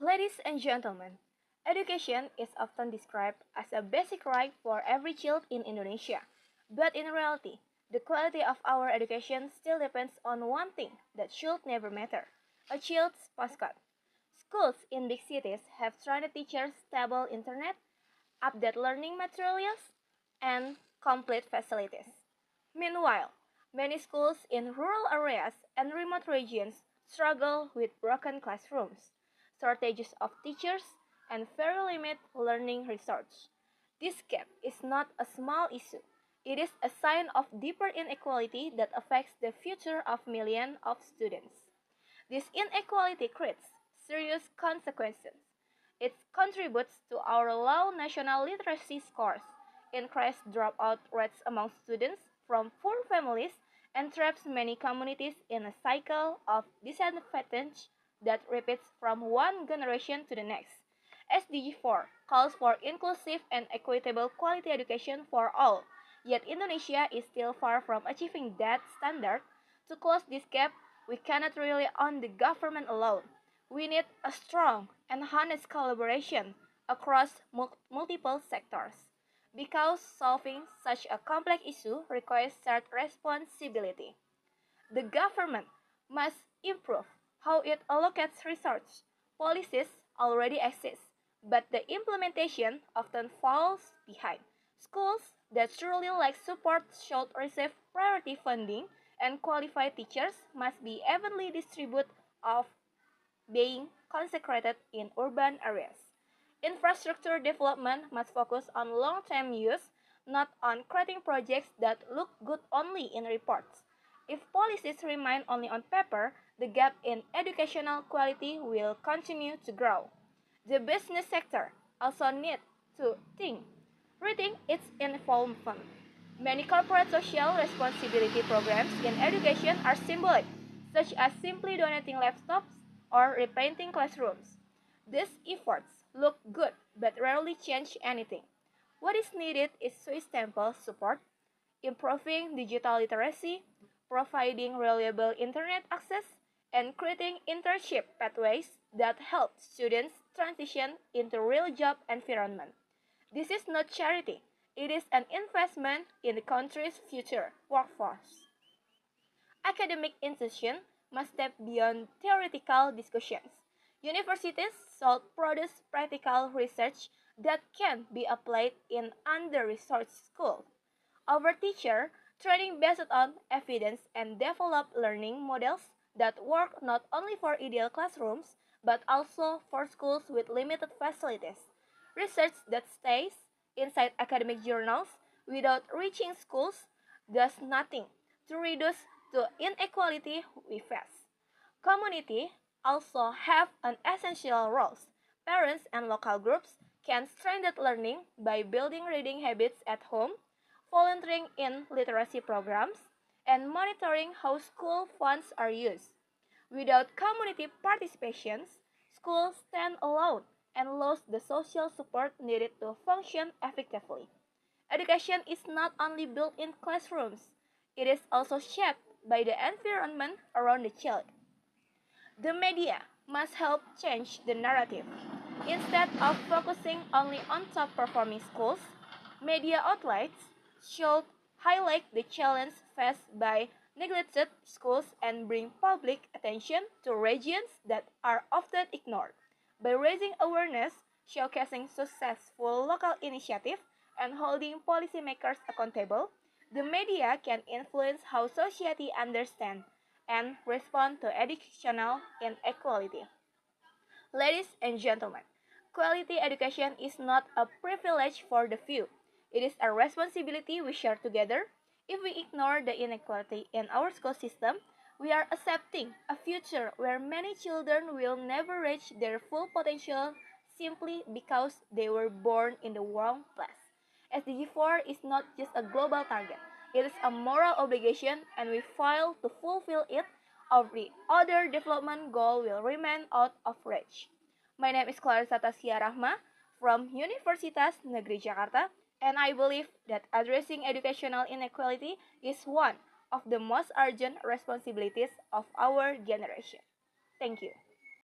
Ladies and gentlemen, education is often described as a basic right for every child in Indonesia. But in reality, the quality of our education still depends on one thing that should never matter: a child's postcard. Schools in big cities have trained teachers, stable internet, update learning materials, and complete facilities. Meanwhile, many schools in rural areas and remote regions struggle with broken classrooms, shortages of teachers, and very limited learning resources. This gap is not a small issue. It is a sign of deeper inequality that affects the future of millions of students. This inequality creates serious consequences. It contributes to our low national literacy scores, increased dropout rates among students from poor families, and traps many communities in a cycle of disadvantage that repeats from one generation to the next. SDG 4 calls for inclusive and equitable quality education for all, yet Indonesia is still far from achieving that standard. To close this gap, we cannot rely on the government alone. We need a strong and honest collaboration across multiple sectors, because solving such a complex issue requires shared responsibility. The government must improve how it allocates resources. Policies already exist, but the implementation often falls behind. Schools that truly lack support should receive priority funding, and qualified teachers must be evenly distributed of being concentrated in urban areas. Infrastructure development must focus on long-term use, not on creating projects that look good only in reports. If policies remain only on paper, the gap in educational quality will continue to grow. The business sector also needs to rethink its involvement. Many corporate social responsibility programs in education are symbolic, such as simply donating laptops or repainting classrooms. These efforts look good but rarely change anything. What is needed is sustainable support, improving digital literacy, providing reliable internet access, and creating internship pathways that help students transition into real job environment. This is not charity, it is an investment in the country's future workforce. Academic institutions must step beyond theoretical discussions. Universities should produce practical research that can be applied in under-resourced schools. Our teacher training based on evidence and develop learning models that work not only for ideal classrooms but also for schools with limited facilities. Research that stays inside academic journals without reaching schools does nothing to reduce the inequality we face. Community also have an essential role. Parents and local groups can strengthen learning by building reading habits at home, volunteering in literacy programs, and monitoring how school funds are used. Without community participation, schools stand alone and lose the social support needed to function effectively. Education is not only built in classrooms, it is also shaped by the environment around the child. The media must help change the narrative. Instead of focusing only on top performing schools, media outlets should highlight the challenge faced by neglected schools and bring public attention to regions that are often ignored. By raising awareness, showcasing successful local initiatives, and holding policymakers accountable, the media can influence how society understands and respond to educational inequality. Ladies and gentlemen, quality education is not a privilege for the few. It is a responsibility we share together. If we ignore the inequality in our school system, we are accepting a future where many children will never reach their full potential simply because they were born in the wrong place. SDG 4 is not just a global target, it is a moral obligation, and we fail to fulfill it, every other development goal will remain out of reach. My name is Clarissa Taskia Rahma from Universitas Negeri Jakarta, and I believe that addressing educational inequality is one of the most urgent responsibilities of our generation. Thank you.